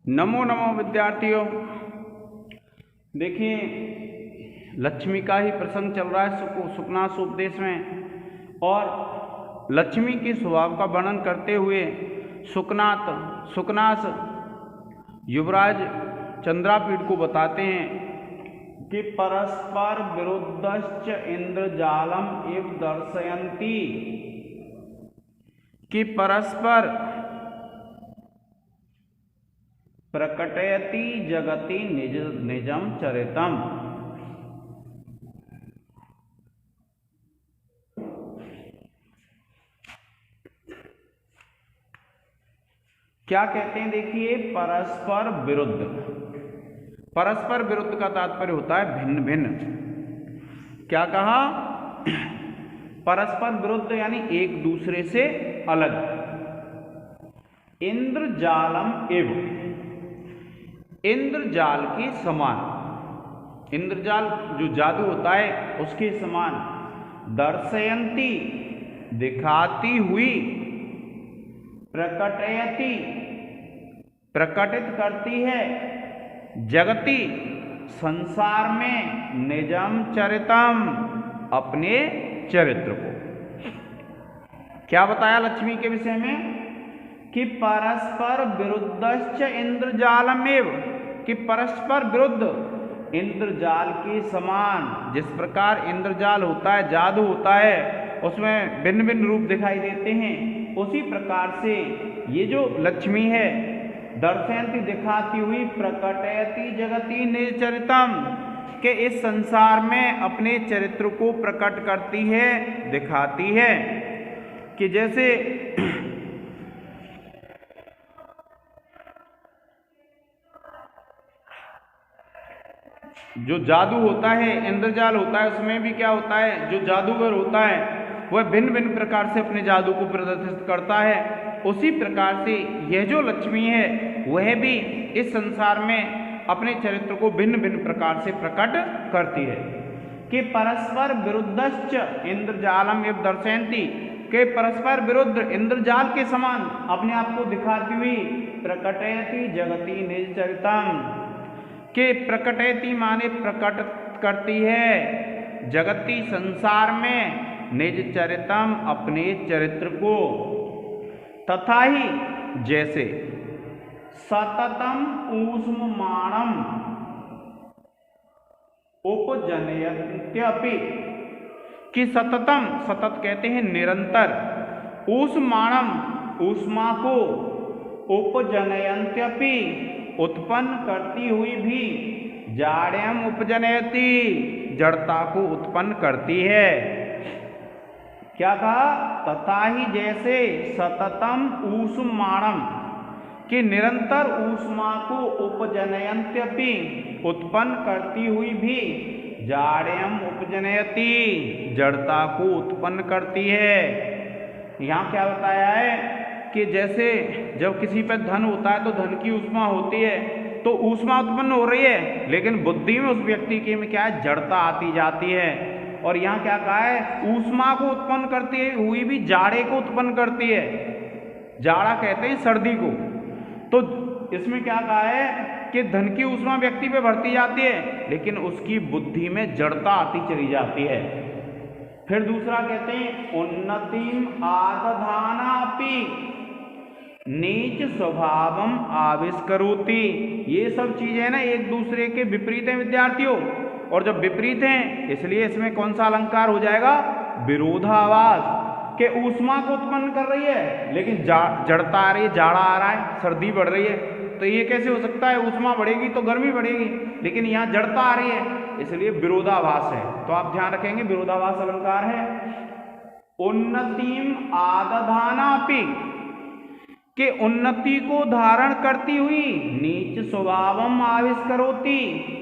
नमो नमो विद्यार्थियों। देखिए, लक्ष्मी का ही प्रसंग चल रहा है सुकनास उपदेश में, और लक्ष्मी के स्वभाव का वर्णन करते हुए सुकनास युवराज चंद्रापीठ को बताते हैं कि परस्पर विरुद्धश्च इंद्रजालम इव दर्शयन्ति, कि परस्पर प्रकटयति जगति निजम चरितम। क्या कहते हैं? देखिए, परस्पर विरुद्ध। परस्पर विरुद्ध का तात्पर्य होता है भिन्न भिन्न। क्या कहा? परस्पर विरुद्ध यानी एक दूसरे से अलग। इंद्रजालम इव, इंद्रजाल के समान, इंद्रजाल जो जादू होता है उसके समान। दर्शयन्ति दिखाती हुई, प्रकटयति प्रकटित करती है, जगति संसार में, निजम चरितम अपने चरित्र को। क्या बताया लक्ष्मी के विषय में? कि परस्पर विरुद्धश्च इंद्रजालमेव, कि परस्पर विरुद्ध इंद्रजाल के समान। जिस प्रकार इंद्रजाल होता है, जादू होता है, उसमें भिन्न भिन्न रूप दिखाई देते हैं, उसी प्रकार से ये जो लक्ष्मी है, दर्शयन्ति दिखाती हुई, प्रकटयति जगति निज चरितम, के इस संसार में अपने चरित्र को प्रकट करती है, दिखाती है। कि जैसे जो जादू होता है, इंद्रजाल होता है, उसमें भी क्या होता है, जो जादूगर होता है वह भिन्न भिन्न प्रकार से अपने जादू को प्रदर्शित करता है। उसी प्रकार से यह जो लक्ष्मी है वह भी इस संसार में अपने चरित्र को भिन्न भिन्न प्रकार से प्रकट करती है। कि परस्पर विरुद्धश्च इंद्रजालम एव दर्शयन्ति, के परस्पर विरुद्ध इंद्रजाल के समान अपने आप को दिखाती हुई, प्रकटयति जगति निज चरितम, के प्रकटयति माने प्रकट करती है, जगति संसार में, निज चरितम अपने चरित्र को। तथा ही जैसे सततम ऊष्ममाणम उपजनयत्यपि, कि सततम, सतत कहते हैं निरंतर, ऊष्माणम ऊष्मा को, उपजनयत्यपि उत्पन्न करती हुई भी, जाड्यम उपजनयति जड़ता को उत्पन्न करती है। क्या कहा? तथा ही जैसे सततम ऊष्माणम, कि निरंतर ऊष्मा को, उपजनयन्त्यपि उत्पन्न करती हुई भी, जाड्यम उपजनयति जड़ता को उत्पन्न करती है। यहाँ क्या बताया है कि जैसे जब किसी पर धन होता है तो धन की ऊष्मा होती है, तो ऊष्मा उत्पन्न हो रही है, लेकिन बुद्धि में उस व्यक्ति के में क्या है, जड़ता आती जाती है। और यहाँ क्या कहा है? ऊष्मा को उत्पन्न करती हुई भी जाड़े को उत्पन्न करती है। जाड़ा कहते हैं सर्दी को। तो इसमें क्या कहा है कि धन की ऊष्मा व्यक्ति पे बढ़ती जाती है, लेकिन उसकी बुद्धि में जड़ता आती चली जाती है। फिर दूसरा कहते हैं उन्नतिम आदधानापि नीच स्वभावम आविष्करोति। ये सब चीजें ना एक दूसरे के विपरीत हैं विद्यार्थियों, और जब विपरीत हैं इसलिए इसमें कौन सा अलंकार हो जाएगा? विरोधाभास। के ऊष्मा को उत्पन्न कर रही है, लेकिन जड़ता आ रही है, जाड़ा आ रहा है, सर्दी बढ़ रही है, तो ये कैसे हो सकता है? ऊष्मा बढ़ेगी तो गर्मी बढ़ेगी, लेकिन यहाँ जड़ता आ रही है, इसलिए विरोधाभास है। तो आप ध्यान रखेंगे, विरोधाभास अलंकार है। उन्नतिम आदधानापि, के उन्नति को धारण करती हुई, नीच स्वभावम आविष्करोति।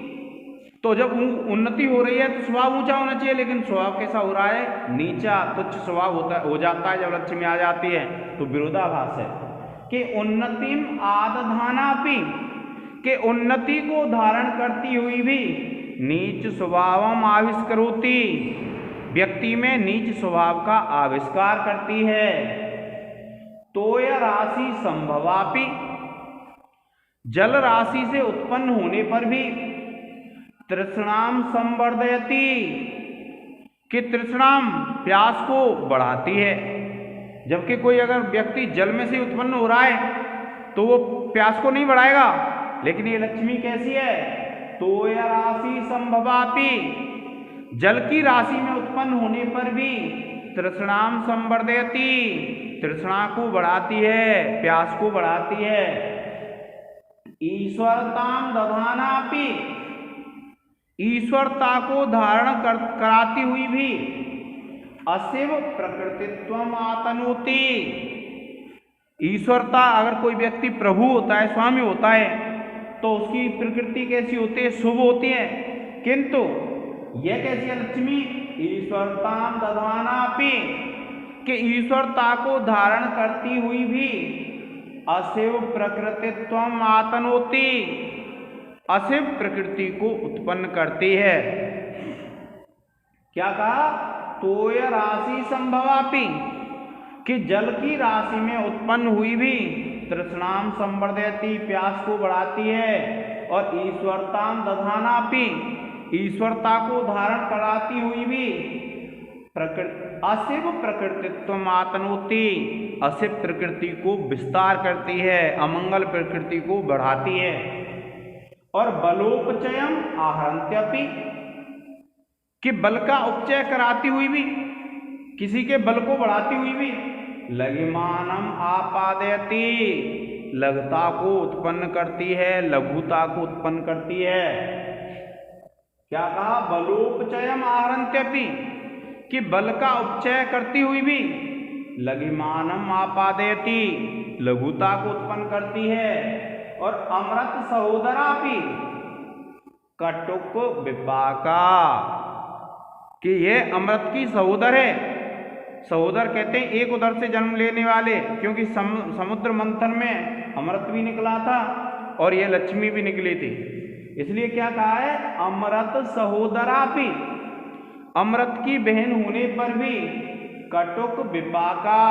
तो जब उन्नति हो रही है तो स्वभाव ऊंचा होना चाहिए, लेकिन स्वभाव कैसा हो रहा है? नीचा, तुच्छ स्वभाव हो जाता है जब लक्ष्मी आ जाती है, तो विरोधाभास है। कि उन्नतिम आदधानापि, के उन्नति को धारण करती हुई भी, नीच स्वभावम आविष्करोति व्यक्ति में नीच स्वभाव का आविष्कार करती है। तोय राशि संभवापि, जल राशि से उत्पन्न होने पर भी तृष्णाम संवर्धयति, कि तृष्णाम प्यास को बढ़ाती है। जबकि कोई अगर व्यक्ति जल में से उत्पन्न हो रहा है तो वो प्यास को नहीं बढ़ाएगा, लेकिन ये लक्ष्मी कैसी है, तोय राशि संभवापि, जल की राशि में उत्पन्न होने पर भी तृष्णाम संवर्धयति, तृष्णा को बढ़ाती है, प्यास को बढ़ाती है। ईश्वरताम दधानापि, ईश्वरता को धारण कराती हुई भी अशिव प्रकृतित्वम आतनोति, ईश्वरता अगर कोई व्यक्ति प्रभु होता है, स्वामी होता है, तो उसकी प्रकृति कैसी होती है, शुभ होती है। किंतु यह कैसी है लक्ष्मी, ईश्वरताम दधानापि, कि ईश्वरता को धारण करती हुई भी अशिव प्रकृतित्वम आतनोति, अशिव प्रकृति को उत्पन्न करती है। क्या कहा, तोय राशि संभवापि, कि जल की राशि में उत्पन्न हुई भी तृष्णाम संवर्धयति, प्यास को बढ़ाती है, और ईश्वरताम दधानापि, ईश्वरता को धारण कराती हुई भी अशिव प्रकृतित्व आतनोति, अशिव प्रकृति को विस्तार करती है, अमंगल प्रकृति को बढ़ाती है। और बलोपचयम आहरन्त्यपि, कि बल का उपचय कराती हुई भी, किसी के बल को बढ़ाती हुई भी लघिमानम आपादयति, लघुता को उत्पन्न करती है, लघुता को उत्पन्न करती है। क्या कहा, बलोपचयम आहरन्त्यपि, कि बल का उपचय करती हुई भी लघिमानम आपादयति, लघुता को उत्पन्न करती है। और अमृत सहोदरापि कटुक विपाका, कि ये अमृत की सहोदर है। सहोदर कहते हैं एक उदर से जन्म लेने वाले, क्योंकि समुद्र मंथन में अमृत भी निकला था और ये लक्ष्मी भी निकली थी, इसलिए क्या कहा है, अमृत सहोदरापि, अमृत की बहन होने पर भी कटुक विपाका,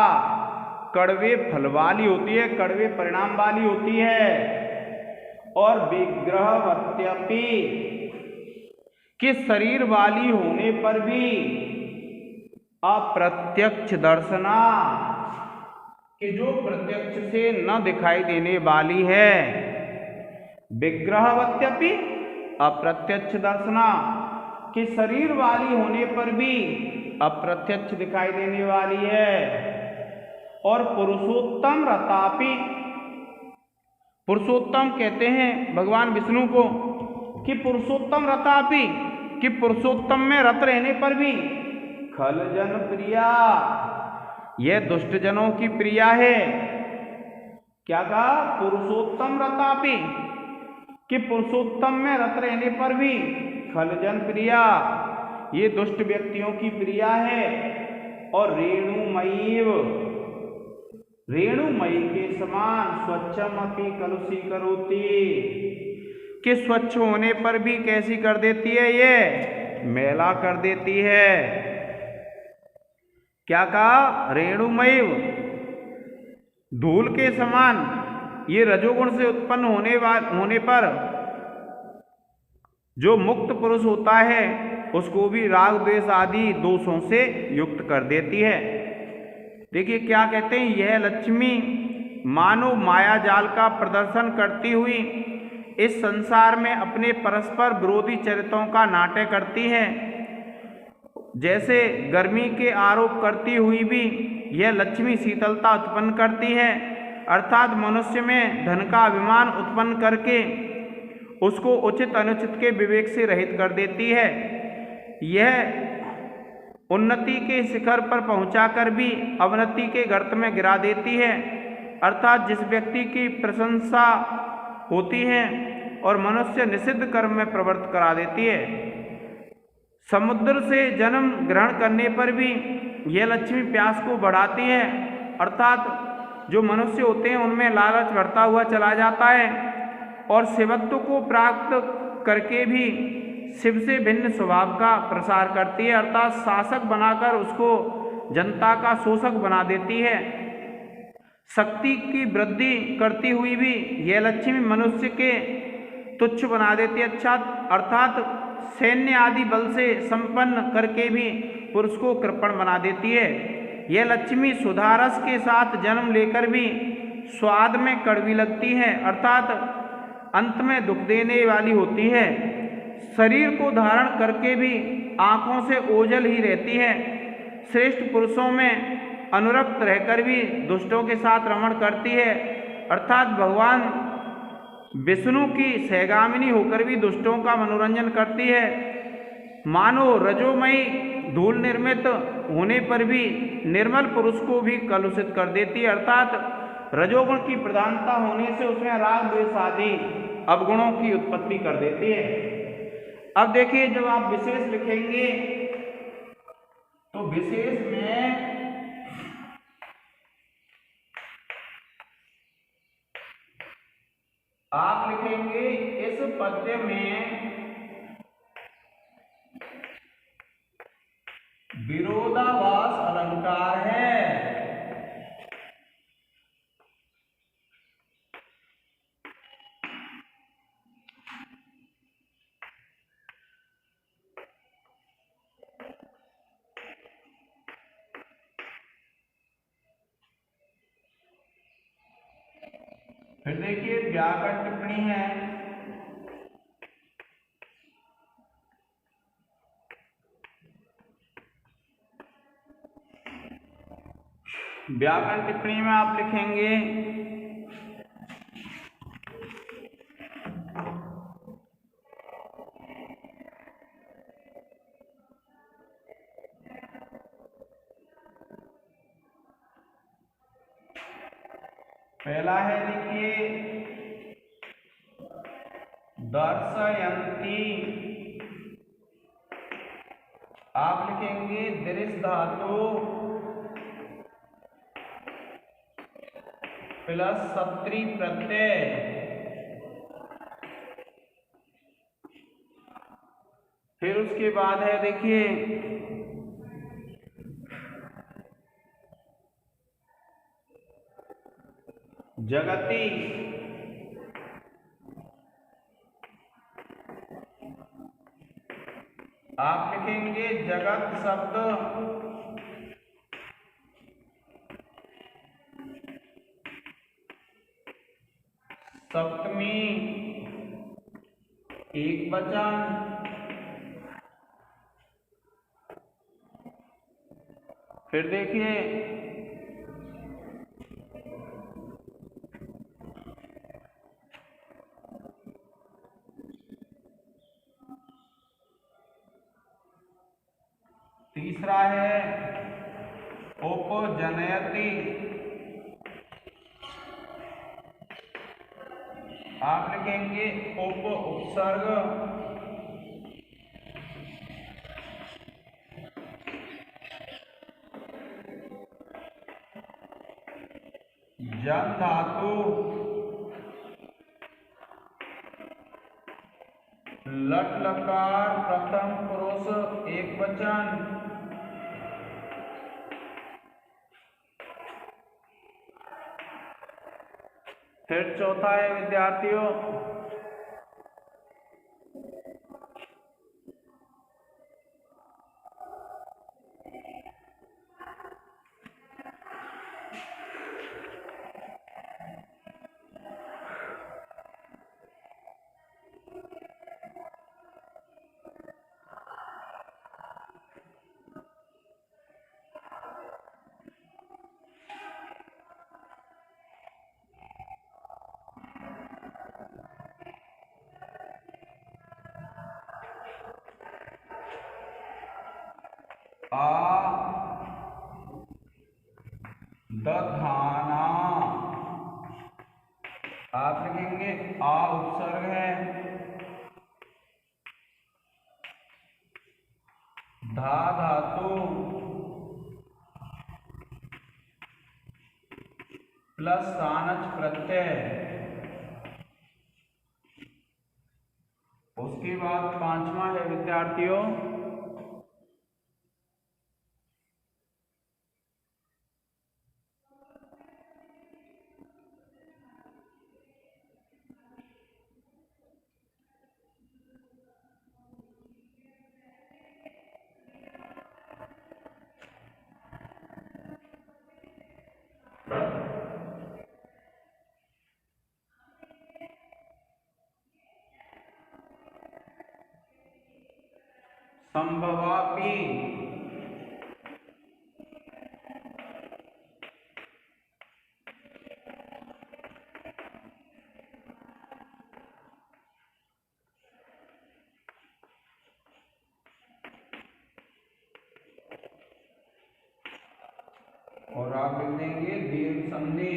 कड़वे फल वाली होती है, कड़वे परिणाम वाली होती है। और विग्रहवत्यपि, कि शरीर वाली होने पर भी अप्रत्यक्ष दर्शना, कि जो प्रत्यक्ष से न दिखाई देने वाली है। विग्रहवत्यपि अप्रत्यक्ष दर्शना, कि शरीर वाली होने पर भी अप्रत्यक्ष दिखाई देने वाली है। और पुरुषोत्तम रतापि, पुरुषोत्तम कहते हैं भगवान विष्णु को, कि पुरुषोत्तम रतापि, कि पुरुषोत्तम में रत रहने पर भी खल जन प्रिया, यह दुष्ट जनों की प्रिया है। क्या कहा, पुरुषोत्तम रतापि, कि पुरुषोत्तम में रत रहने पर भी खल जन प्रिया, ये दुष्ट व्यक्तियों की प्रिया है। और रेणुमयीव, रेणुमयी के समान स्वच्छम अपि कलुषीकरोति, कि स्वच्छ होने पर भी कैसी कर देती है, ये मैला कर देती है। क्या कहा, रेणुमयीव, धूल के समान, ये रजोगुण से उत्पन्न होने पर जो मुक्त पुरुष होता है उसको भी राग द्वेष आदि दोषों से युक्त कर देती है। देखिए क्या कहते हैं, यह लक्ष्मी मानो माया जाल का प्रदर्शन करती हुई इस संसार में अपने परस्पर विरोधी चरित्रों का नाटक करती है। जैसे गर्मी के आरोप करती हुई भी यह लक्ष्मी शीतलता उत्पन्न करती है, अर्थात मनुष्य में धन का अभिमान उत्पन्न करके उसको उचित अनुचित के विवेक से रहित कर देती है। यह उन्नति के शिखर पर पहुंचाकर भी अवनति के गर्त में गिरा देती है, अर्थात जिस व्यक्ति की प्रशंसा होती है और मनुष्य निषिद्ध कर्म में प्रवृत्त करा देती है। समुद्र से जन्म ग्रहण करने पर भी यह लक्ष्मी प्यास को बढ़ाती है, अर्थात जो मनुष्य होते हैं उनमें लालच बढ़ता हुआ चला जाता है और शिवत्व को प्राप्त करके भी शिव से भिन्न स्वभाव का प्रसार करती है, अर्थात शासक बनाकर उसको जनता का शोषक बना देती है। शक्ति की वृद्धि करती हुई भी यह लक्ष्मी मनुष्य के तुच्छ बना देती है, अर्थात सैन्य आदि बल से संपन्न करके भी पुरुष को कृपण बना देती है। यह लक्ष्मी सुधारस के साथ जन्म लेकर भी स्वाद में कड़वी लगती है, अर्थात अंत में दुख देने वाली होती है। शरीर को धारण करके भी आँखों से ओझल ही रहती है। श्रेष्ठ पुरुषों में अनुरक्त रहकर भी दुष्टों के साथ रमण करती है, अर्थात भगवान विष्णु की सहगामिनी होकर भी दुष्टों का मनोरंजन करती है। मानो रजोमयी धूल निर्मित होने पर भी निर्मल पुरुष को भी कलुषित कर देती है, अर्थात रजोगुण की प्रधानता होने से उसमें राग द्वेष आदि अवगुणों की उत्पत्ति कर देती है। अब देखिए, जब आप विशेष लिखेंगे तो विशेष में आप लिखेंगे इस पद्य में विरोधाभास अलंकार है। फिर देखिए व्याकरण टिप्पणी है। व्याकरण टिप्पणी में आप लिखेंगे पहला है, देखिए दर्शयन्ती, आप लिखेंगे दृश्य धातु प्लस सत्री प्रत्यय। फिर उसके बाद है, देखिए जगती, आप लिखेंगे जगत शब्द सप्तमी एक वचन। फिर देखिए तीसरा है उपजनयति, आप लिखेंगे उपसर्ग जन धातु लट लकार प्रथम पुरुष एक वचन। फिर चौथा है विद्यार्थियों दधाना, आप लिखेंगे आ उपसर्ग है, धा धातु प्लस सानच प्रत्यय। उसके बाद पांचवा है विद्यार्थियों संभवापि, और आप लिख देंगे दीर्घ संधि।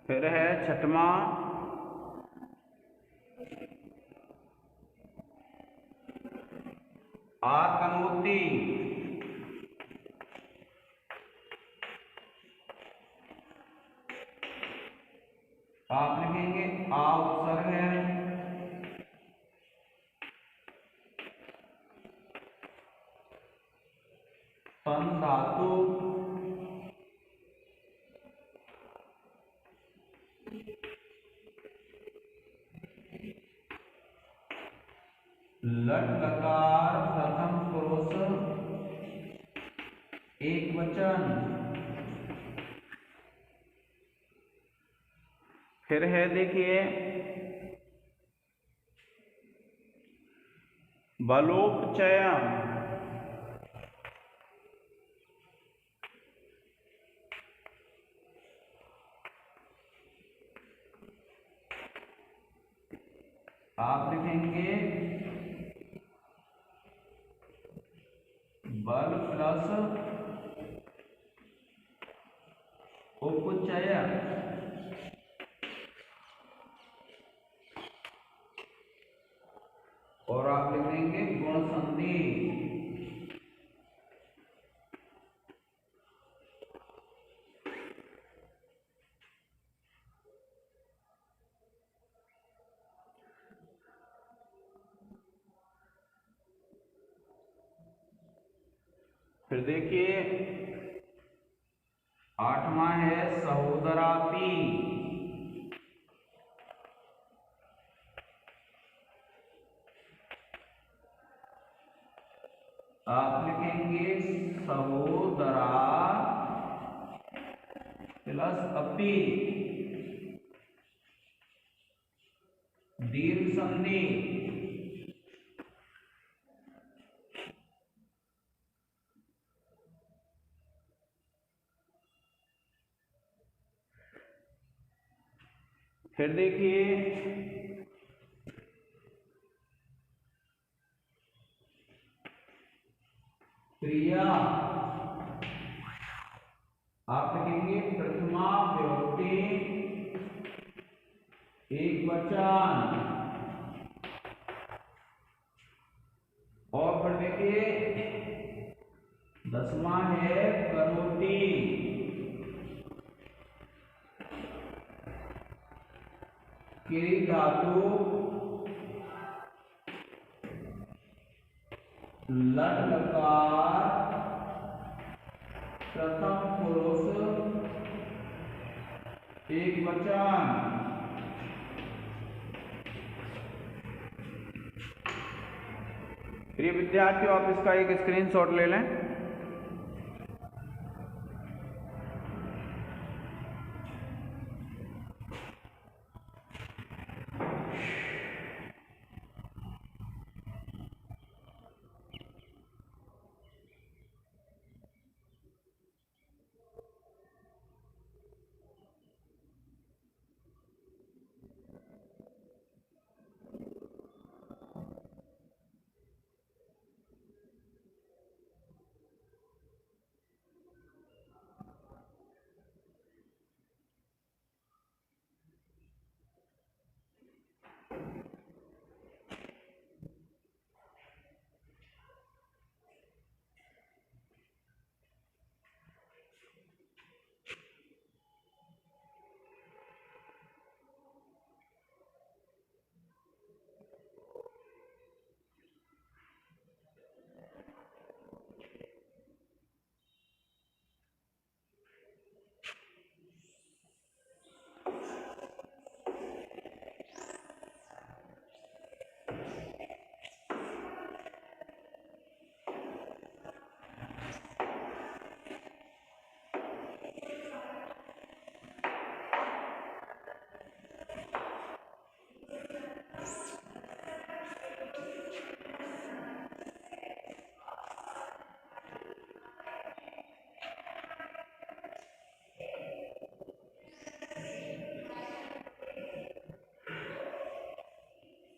फिर है छठवां, आतनोति। आप लिखेंगे आ उपसर्ग है, तन धातु, लट लकार प्रथम पुरुष एक वचन। फिर है देखिए बलोपचय। आप लिखेंगे बल प्लस उपचय। और आप लिख देंगे गुण संधि। फिर देखिए आठवां है सहोदरापि। आप लिखेंगे सहोदरा प्लस अपि, दीर्घ संधि। फिर देखिए क्रिया। आप लिखेंगे प्रथमा विभक्ति एक वचन। और फिर देखिए दसवां है करोति। किरी धातु, लट लकार प्रथम पुरुष एक वचन। प्रिय विद्यार्थियों, आप इसका एक स्क्रीनशॉट ले लें।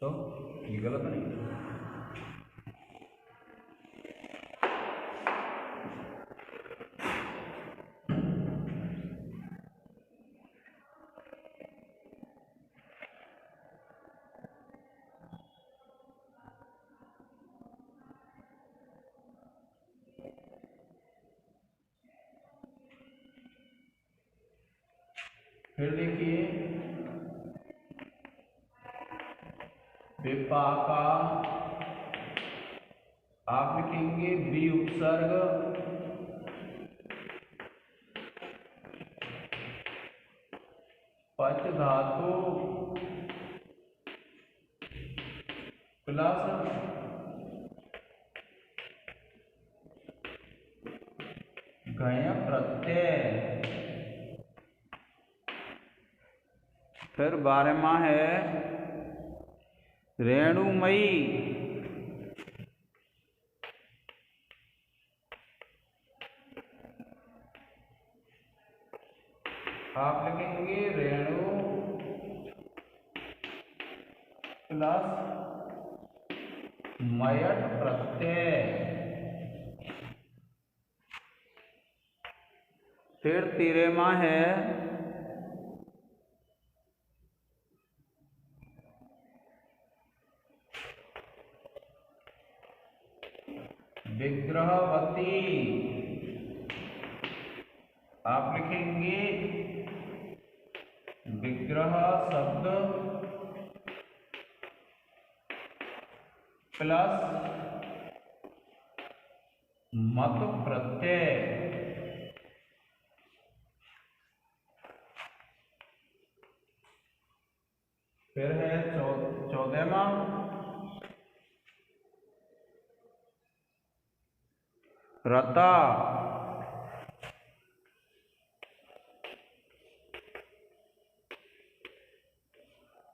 तो ये गलत नहीं है। फिर देखिए विपाका, आप लिखेंगे बी उपसर्ग पच धातु प्लस घय प्रत्यय। फिर 12वां है रेणुमयी, आप लिखेंगे रेणु प्लस मयट प्रत्यय। फिर 13वां है विग्रहवती, आप लिखेंगे विग्रह शब्द प्लस मत प्रत्यय। फिर है 14वां रता,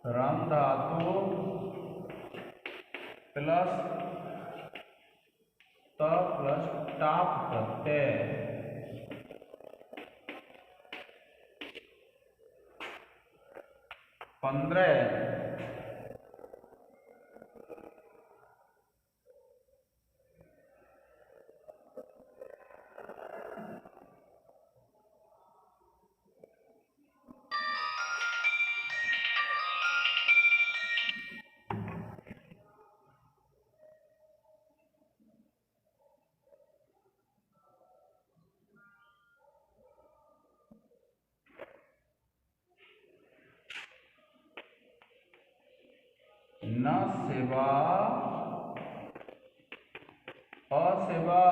रम धातु प्लस त प्लस टाप प्रत्यय। 15 न सेवा असेवा,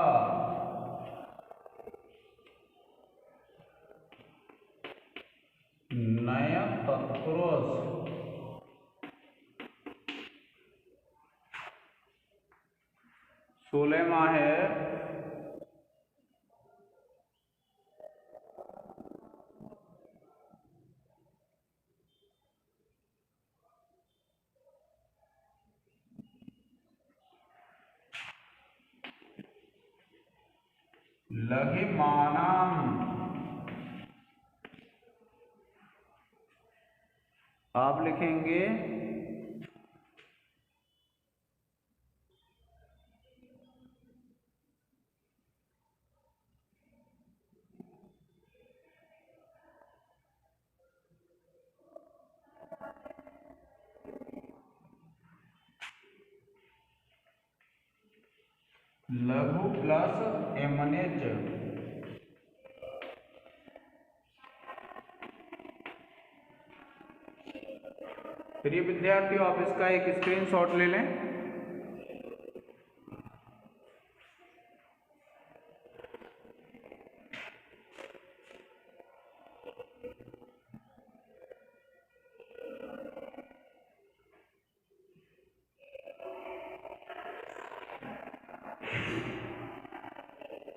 नय तत्पुरुष। 16वां है लघिमानम, आप लिखेंगे लघु प्लस एमनेच। प्रिय विद्यार्थियों, आप इसका एक स्क्रीनशॉट ले लें।